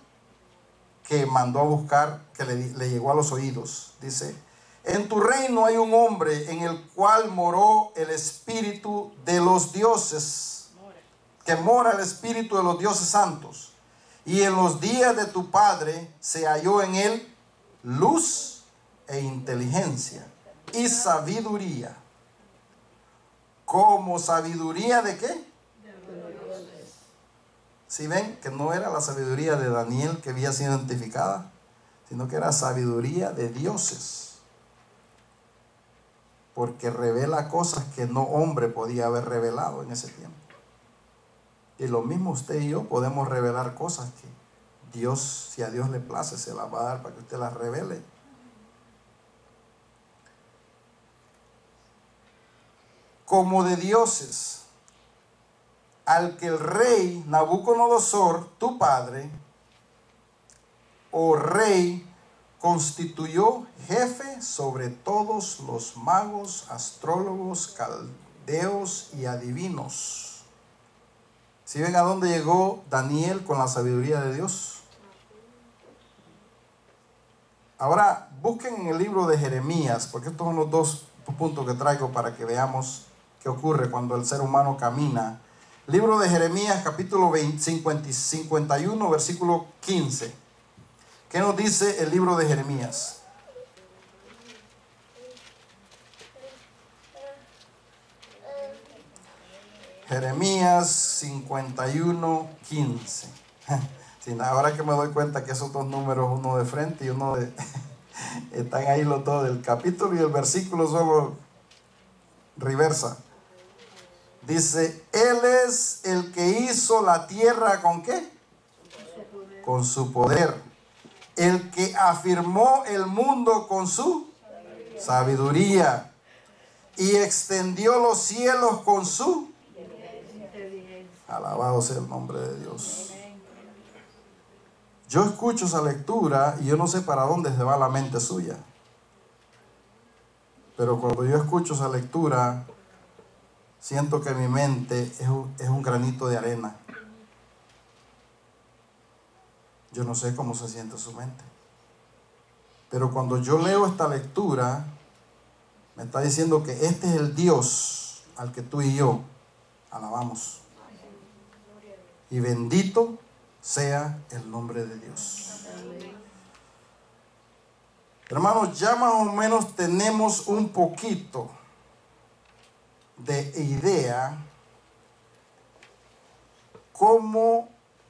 que mandó a buscar, que le llegó a los oídos. Dice: en tu reino hay un hombre en el cual moró el espíritu de los dioses, que mora el espíritu de los dioses santos. Y en los días de tu padre se halló en él luz e inteligencia y sabiduría. ¿Como sabiduría de qué? Si ven que no era la sabiduría de Daniel que había sido identificada, sino que era sabiduría de dioses, porque revela cosas que no hombre podía haber revelado en ese tiempo. Y lo mismo usted y yo podemos revelar cosas que Dios, si a Dios le place, se las va a dar para que usted las revele. como de dioses, al que el rey Nabucodonosor, tu padre, oh rey, constituyó jefe sobre todos los magos, astrólogos, caldeos y adivinos. ¿Sí ven a dónde llegó Daniel con la sabiduría de Dios? Ahora busquen en el libro de Jeremías, porque estos son los dos puntos que traigo para que veamos qué ocurre cuando el ser humano camina. Libro de Jeremías, capítulo 51, versículo 15. ¿Qué nos dice el libro de Jeremías? Jeremías 51, 15. Sí, ahora que me doy cuenta que esos dos números, uno de frente y uno de... están ahí los dos, el capítulo y el versículo solo reversa. Dice, Él es el que hizo la tierra ¿con qué? Con su poder. El que afirmó el mundo con su sabiduría y extendió los cielos con su... Alabado sea el nombre de Dios. Yo escucho esa lectura y yo no sé para dónde se va la mente suya. Pero cuando yo escucho esa lectura, siento que mi mente es un granito de arena. Yo no sé cómo se siente su mente. Pero cuando yo leo esta lectura, me está diciendo que este es el Dios al que tú y yo alabamos. Y bendito sea el nombre de Dios. Hermanos, ya más o menos tenemos un poquito de idea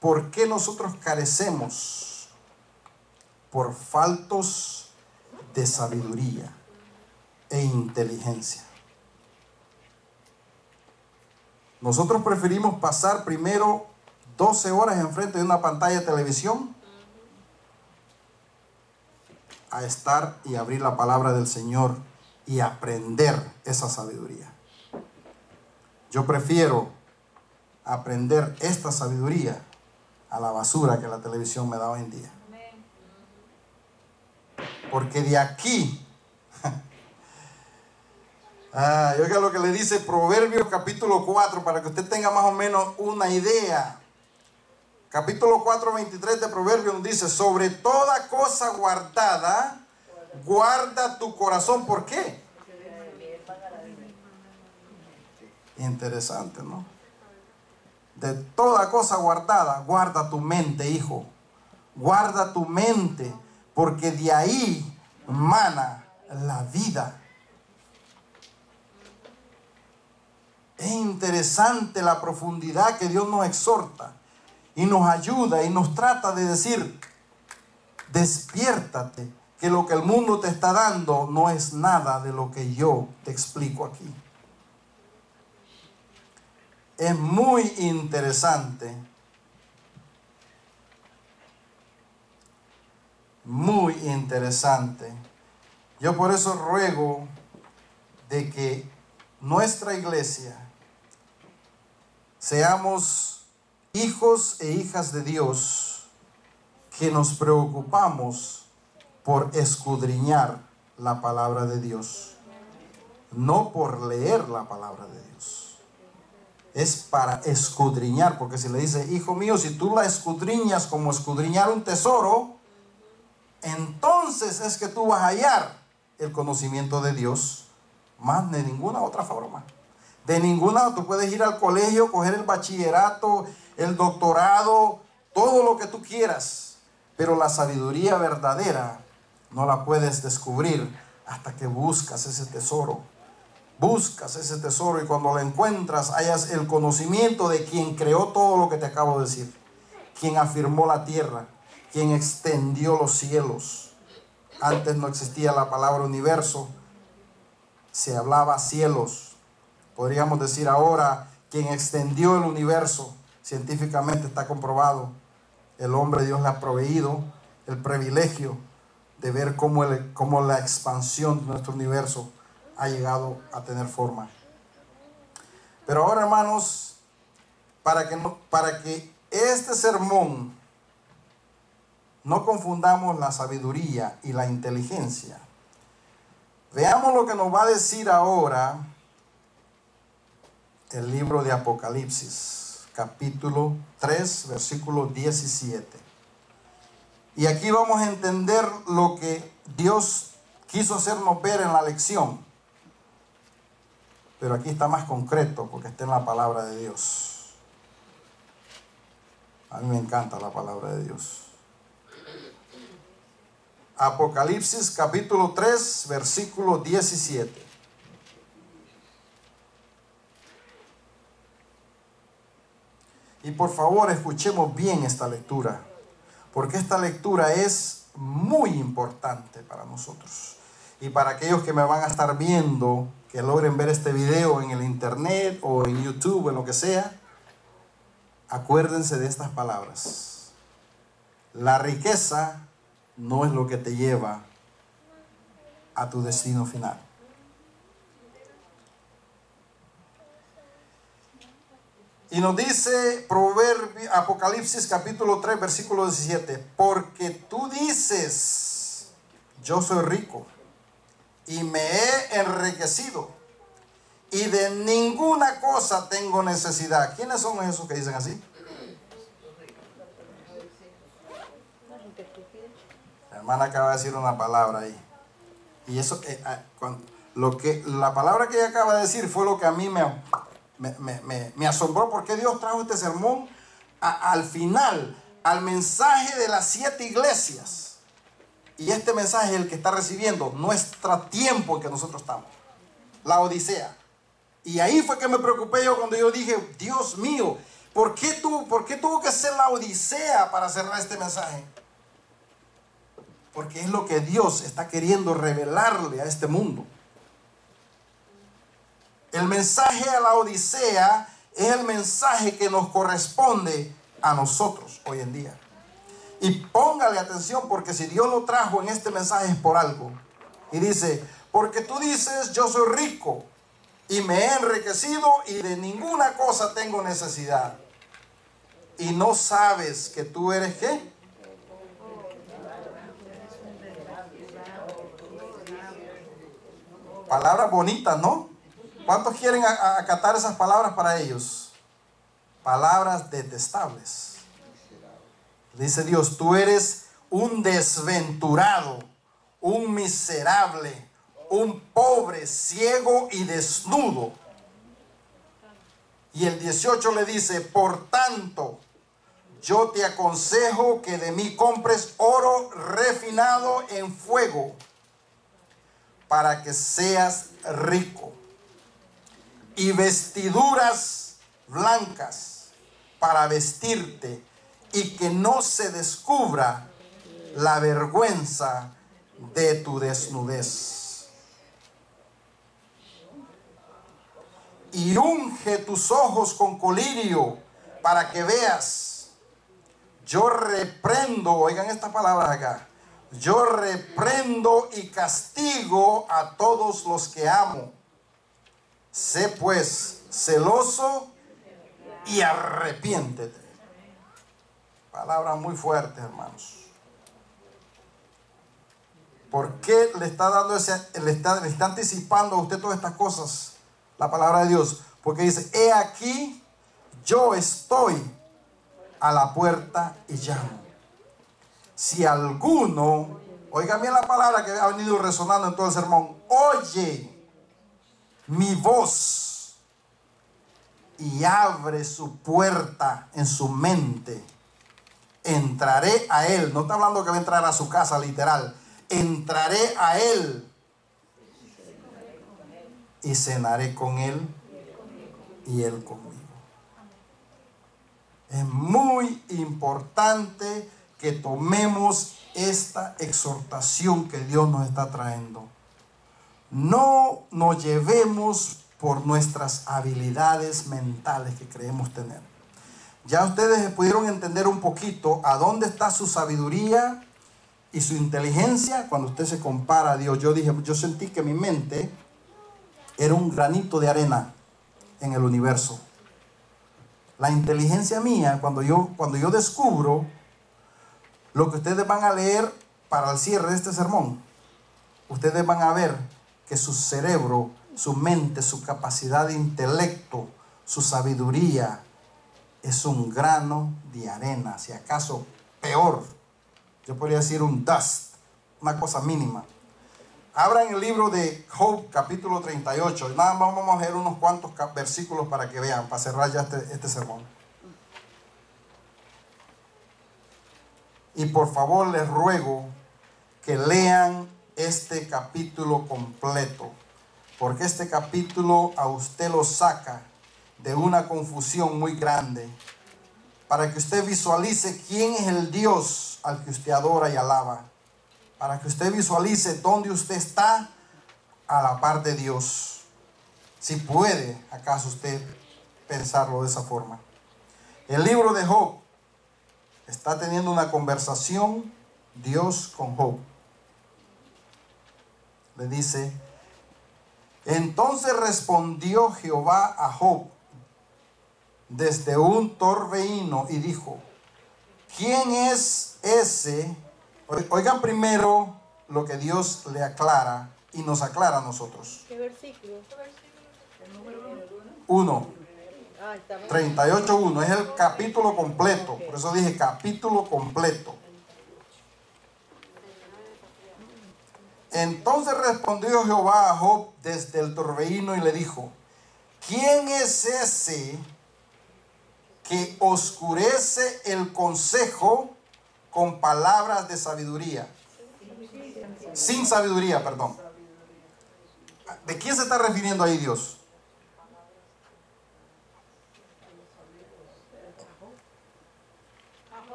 por qué nosotros carecemos por faltos de sabiduría e inteligencia. Nosotros preferimos pasar primero 12 horas enfrente de una pantalla de televisión a estar y abrir la palabra del Señor y aprender esa sabiduría. Yo prefiero aprender esta sabiduría a la basura que la televisión me da hoy en día. Porque de aquí, oiga lo que le dice Proverbios capítulo 4, para que usted tenga más o menos una idea. Capítulo 4, 23 de Proverbios nos dice, sobre toda cosa guardada, guarda tu corazón. ¿Por qué? Interesante, ¿no? De toda cosa guardada, guarda tu mente, hijo. Guarda tu mente, porque de ahí mana la vida. Es interesante la profundidad que Dios nos exhorta y nos ayuda y nos trata de decir, despiértate, que lo que el mundo te está dando no es nada de lo que yo te explico aquí. Es muy interesante, muy interesante. Yo por eso ruego de que nuestra iglesia seamos hijos e hijas de Dios que nos preocupamos por escudriñar la palabra de Dios, no por leer la palabra de Dios. Es para escudriñar, porque si le dice, hijo mío, si tú la escudriñas como escudriñar un tesoro, entonces es que tú vas a hallar el conocimiento de Dios, más de ninguna otra forma. De ninguna, tú puedes ir al colegio, coger el bachillerato, el doctorado, todo lo que tú quieras, pero la sabiduría verdadera no la puedes descubrir hasta que buscas ese tesoro. Buscas ese tesoro y cuando lo encuentras, hayas el conocimiento de quien creó todo lo que te acabo de decir, quien afirmó la tierra, quien extendió los cielos. Antes no existía la palabra universo, se hablaba cielos. Podríamos decir ahora, quien extendió el universo. Científicamente está comprobado. El hombre, Dios le ha proveído el privilegio de ver cómo la expansión de nuestro universo ha llegado a tener forma. Pero ahora, hermanos, para que este sermón no confundamos la sabiduría y la inteligencia, veamos lo que nos va a decir ahora el libro de Apocalipsis, capítulo 3, versículo 17. Y aquí vamos a entender lo que Dios quiso hacernos ver en la lección. Pero aquí está más concreto porque está en la palabra de Dios. A mí me encanta la palabra de Dios. Apocalipsis capítulo 3, versículo 17. Y por favor escuchemos bien esta lectura, porque esta lectura es muy importante para nosotros. Y para aquellos que me van a estar viendo, que logren ver este video en el internet o en YouTube, en lo que sea, acuérdense de estas palabras. La riqueza no es lo que te lleva a tu destino final. Y nos dice Apocalipsis capítulo 3, versículo 17. Porque tú dices, yo soy rico y me he enriquecido y de ninguna cosa tengo necesidad. ¿Quiénes son esos que dicen así? La hermana acaba de decir una palabra ahí. Y eso, la palabra que ella acaba de decir fue lo que a mí me asombró, porque Dios trajo este sermón al final, al mensaje de las 7 iglesias. Y este mensaje es el que está recibiendo nuestro tiempo en que nosotros estamos, la Odisea. Y ahí fue que me preocupé yo cuando yo dije, Dios mío, ¿por qué tuvo que ser la Odisea para cerrar este mensaje? Porque es lo que Dios está queriendo revelarle a este mundo. El mensaje a la Odisea es el mensaje que nos corresponde a nosotros hoy en día. Y póngale atención, porque si Dios lo trajo en este mensaje es por algo. Y dice, porque tú dices, yo soy rico y me he enriquecido y de ninguna cosa tengo necesidad. Y no sabes que tú eres ¿qué? Palabras bonitas, ¿no? ¿Cuántos quieren acatar esas palabras para ellos? Palabras detestables. Dice Dios, tú eres un desventurado, un miserable, un pobre, ciego y desnudo. Y el 18 le dice, por tanto, yo te aconsejo que de mí compres oro refinado en fuego, para que seas rico, y vestiduras blancas para vestirte, y que no se descubra la vergüenza de tu desnudez. Y unge tus ojos con colirio para que veas. Yo reprendo, oigan estas palabras acá, yo reprendo y castigo a todos los que amo. Sé pues celoso y arrepiéntete. Palabras muy fuertes, hermanos. ¿Por qué le está dando le está anticipando a usted todas estas cosas? La palabra de Dios. Porque dice, he aquí, yo estoy a la puerta y llamo. Si alguno, oiga bien la palabra que ha venido resonando en todo el sermón, oye mi voz y abre su puerta en su mente, entraré a él. No está hablando que va a entrar a su casa literal. Entraré a él y cenaré con él y él conmigo. Es muy importante que tomemos esta exhortación que Dios nos está trayendo. No nos llevemos por nuestras habilidades mentales que creemos tener. Ya ustedes pudieron entender un poquito a dónde está su sabiduría y su inteligencia cuando usted se compara a Dios. Yo sentí que mi mente era un granito de arena en el universo. La inteligencia mía, cuando yo descubro lo que ustedes van a leer para el cierre de este sermón, ustedes van a ver que su cerebro, su mente, su capacidad de intelecto, su sabiduría es un grano de arena, si acaso peor. Yo podría decir un dust, una cosa mínima. Abran el libro de Job, capítulo 38. Nada más vamos a leer unos cuantos versículos para que vean, para cerrar ya este sermón. Y por favor les ruego que lean este capítulo completo, porque este capítulo a usted lo saca de una confusión muy grande, para que usted visualice quién es el Dios al que usted adora y alaba, para que usted visualice dónde usted está a la par de Dios. Si puede, acaso usted pensarlo de esa forma. El libro de Job está teniendo una conversación Dios con Job. Le dice: entonces respondió Jehová a Job desde un torbellino y dijo: ¿quién es ese? Oigan primero lo que Dios le aclara y nos aclara a nosotros. ¿Qué versículo? 1. 38:1 es el capítulo completo. Por eso dije capítulo completo. Entonces respondió Jehová a Job desde el torbellino y le dijo: ¿quién es ese que oscurece el consejo con palabras de sabiduría? Sin sabiduría, perdón. ¿De quién se está refiriendo ahí Dios?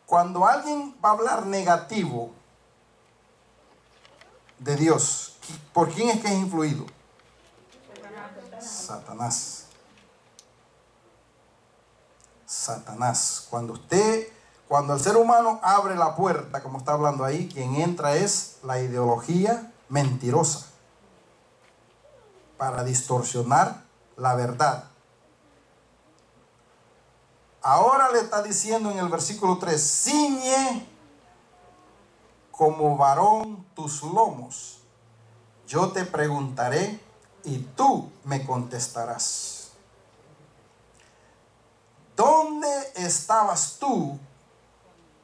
Cuando alguien va a hablar negativo de Dios, ¿por quién es que es influido? Satanás. Satanás. Cuando el ser humano abre la puerta, como está hablando ahí, quien entra es la ideología mentirosa para distorsionar la verdad. Ahora le está diciendo en el versículo 3: ciñe como varón tus lomos, yo te preguntaré y tú me contestarás. ¿Dónde estabas tú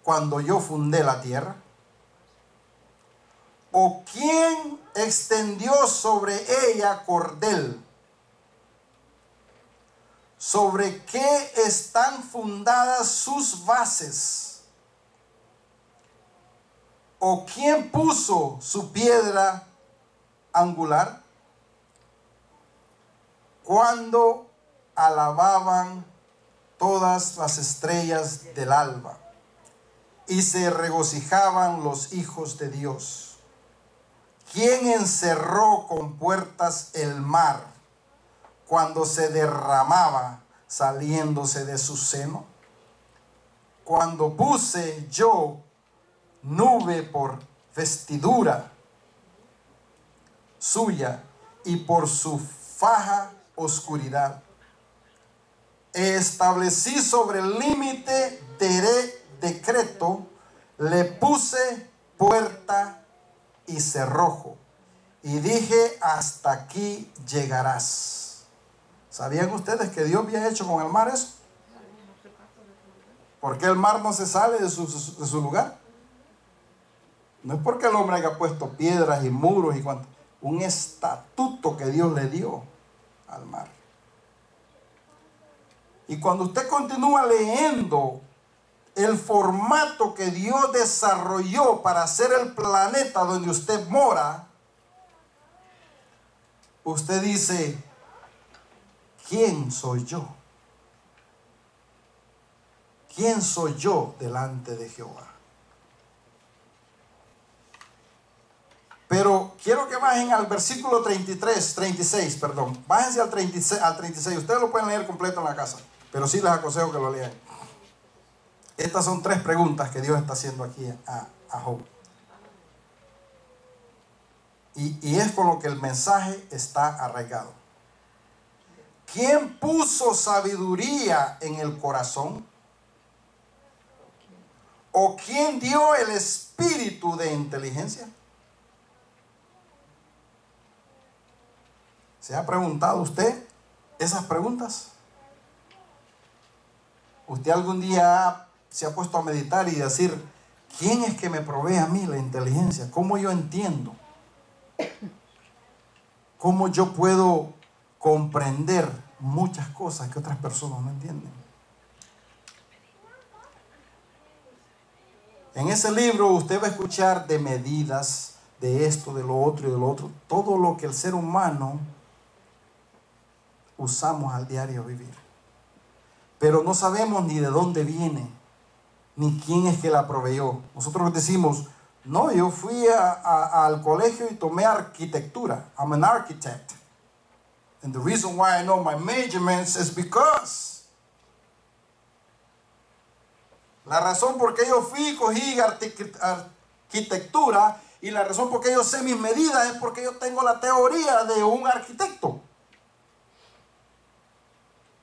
cuando yo fundé la tierra? ¿O quién extendió sobre ella cordel? ¿Sobre qué están fundadas sus bases? ¿O quién puso su piedra angular? Cuando alababan todas las estrellas del alba y se regocijaban los hijos de Dios. ¿Quién encerró con puertas el mar cuando se derramaba saliéndose de su seno? Cuando puse yo nube por vestidura suya y por su faja oscuridad. Establecí sobre el límite de decreto, le puse puerta y cerrojo, y dije: hasta aquí llegarás. ¿Sabían ustedes que Dios había hecho con el mar eso? ¿Por qué el mar no se sale de su lugar? No es porque el hombre haya puesto piedras y muros y cuanto. Un estatuto que Dios le dio al mar. Y cuando usted continúa leyendo el formato que Dios desarrolló para hacer el planeta donde usted mora, usted dice: ¿quién soy yo? ¿Quién soy yo delante de Jehová? Pero quiero que bajen al versículo 36, perdón. Bájense al 36. Ustedes lo pueden leer completo en la casa, pero sí les aconsejo que lo lean. Estas son 3 preguntas que Dios está haciendo aquí a Job. Y es con lo que el mensaje está arraigado. ¿Quién puso sabiduría en el corazón? ¿O quién dio el espíritu de inteligencia? ¿Se ha preguntado usted esas preguntas? ¿Usted algún día se ha puesto a meditar y decir, ¿quién es que me provee a mí la inteligencia? ¿Cómo yo entiendo? ¿Cómo yo puedo comprender muchas cosas que otras personas no entienden? En ese libro usted va a escuchar de medidas, de esto, de lo otro y de lo otro, todo lo que el ser humano usamos al diario vivir. Pero no sabemos ni de dónde viene, ni quién es que la proveyó. Nosotros decimos, no, yo fui al colegio y tomé arquitectura. I'm an architect. And the reason why I know my measurements is because. La razón por qué yo fui y cogí arquitectura y la razón por qué yo sé mis medidas es porque yo tengo la teoría de un arquitecto.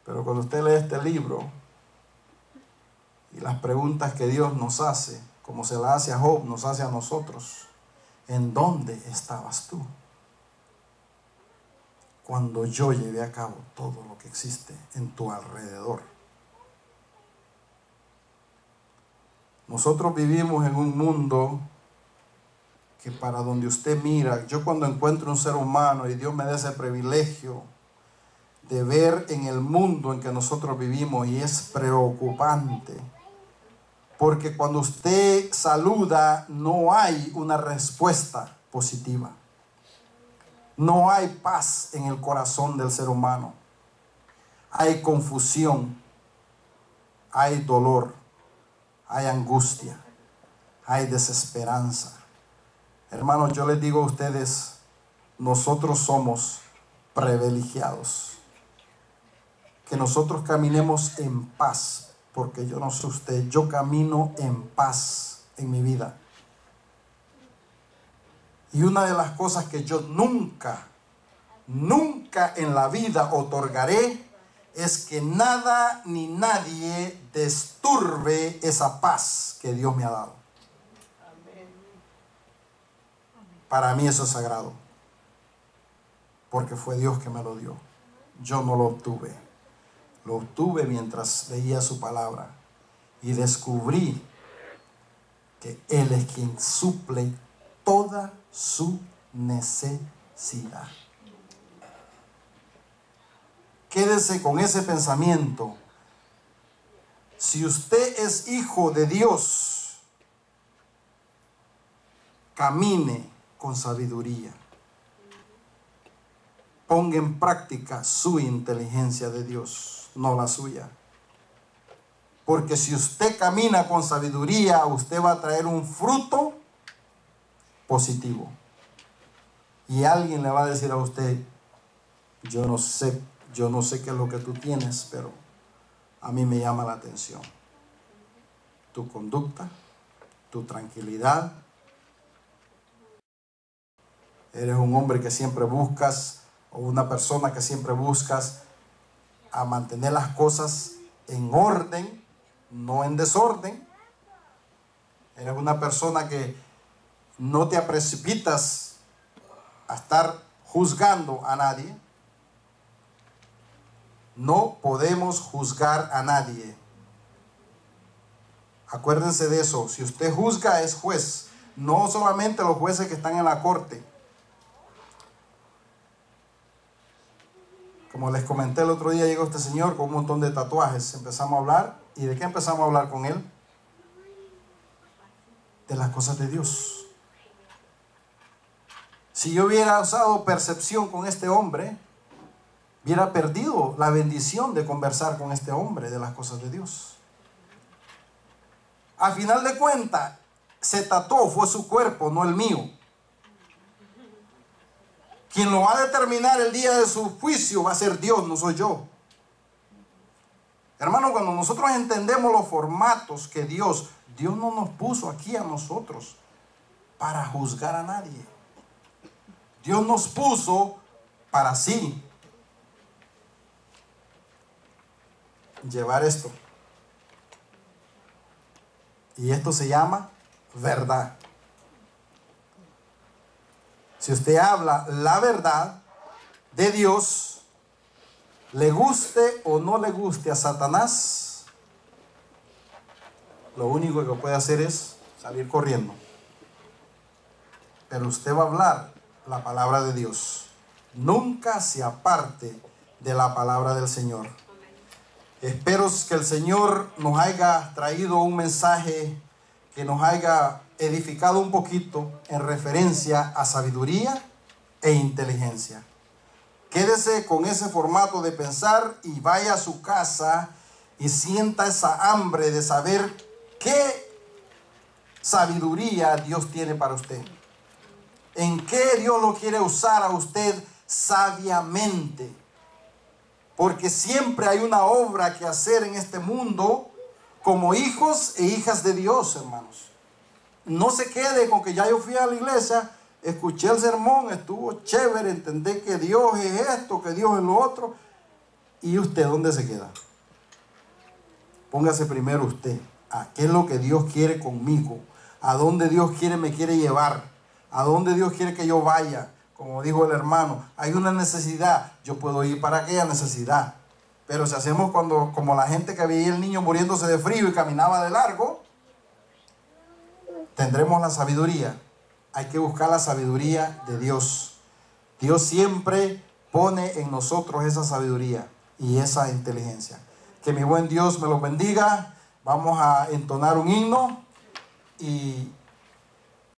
Pero cuando usted lee este libro y las preguntas que Dios nos hace, como se las hace a Job, nos hace a nosotros, ¿en dónde estabas tú cuando yo llevé a cabo todo lo que existe en tu alrededor? Nosotros vivimos en un mundo que para donde usted mira, yo cuando encuentro un ser humano y Dios me da ese privilegio de ver en el mundo en que nosotros vivimos, y es preocupante, porque cuando usted saluda no hay una respuesta positiva, no hay paz en el corazón del ser humano, hay confusión, hay dolor, hay angustia, hay desesperanza. Hermanos, yo les digo a ustedes, nosotros somos privilegiados. Que nosotros caminemos en paz, porque yo no sé usted, yo camino en paz en mi vida. Y una de las cosas que yo nunca en la vida otorgaré es que nada ni nadie disturbe esa paz que Dios me ha dado. Para mí eso es sagrado, porque fue Dios que me lo dio. Yo no lo obtuve. Lo obtuve mientras leía su palabra y descubrí que Él es quien suple toda su necesidad. Quédese con ese pensamiento. Si usted es hijo de Dios, camine con sabiduría. Ponga en práctica su inteligencia de Dios, no la suya. Porque si usted camina con sabiduría, usted va a traer un fruto positivo. Y alguien le va a decir a usted, yo no sé qué es lo que tú tienes, pero a mí me llama la atención. Tu conducta, tu tranquilidad. Eres un hombre que siempre buscas, o una persona que siempre buscas a mantener las cosas en orden, no en desorden. Eres una persona que no te precipitas a estar juzgando a nadie. No podemos juzgar a nadie. Acuérdense de eso. Si usted juzga, es juez. No solamente los jueces que están en la corte. Como les comenté el otro día, llegó este señor con un montón de tatuajes. Empezamos a hablar. ¿Y de qué empezamos a hablar con él? De las cosas de Dios. Si yo hubiera usado percepción con este hombre, hubiera perdido la bendición de conversar con este hombre de las cosas de Dios. Al final de cuentas, se tatuó, fue su cuerpo, no el mío. Quien lo va a determinar el día de su juicio va a ser Dios, no soy yo. Hermano, cuando nosotros entendemos los formatos que Dios no nos puso aquí a nosotros para juzgar a nadie. Dios nos puso para sí llevar esto. Y esto se llama verdad. Si usted habla la verdad de Dios, le guste o no le guste a Satanás, lo único que puede hacer es salir corriendo. Pero usted va a hablar la palabra de Dios. Nunca se aparte de la palabra del Señor. Espero que el Señor nos haya traído un mensaje que nos haya edificado un poquito en referencia a sabiduría e inteligencia. Quédese con ese formato de pensar y vaya a su casa y sienta esa hambre de saber qué sabiduría Dios tiene para usted. En qué Dios lo quiere usar a usted sabiamente. Porque siempre hay una obra que hacer en este mundo como hijos e hijas de Dios, hermanos. No se quede con que ya yo fui a la iglesia, escuché el sermón, estuvo chévere, entendí que Dios es esto, que Dios es lo otro. ¿Y usted dónde se queda? Póngase primero usted. ¿A qué es lo que Dios quiere conmigo? ¿A dónde Dios me quiere llevar? ¿A dónde Dios quiere que yo vaya? Como dijo el hermano, hay una necesidad, yo puedo ir para aquella necesidad. Pero si hacemos como la gente que veía el niño muriéndose de frío y caminaba de largo, tendremos la sabiduría. Hay que buscar la sabiduría de Dios. Dios siempre pone en nosotros esa sabiduría y esa inteligencia. Que mi buen Dios me los bendiga. Vamos a entonar un himno y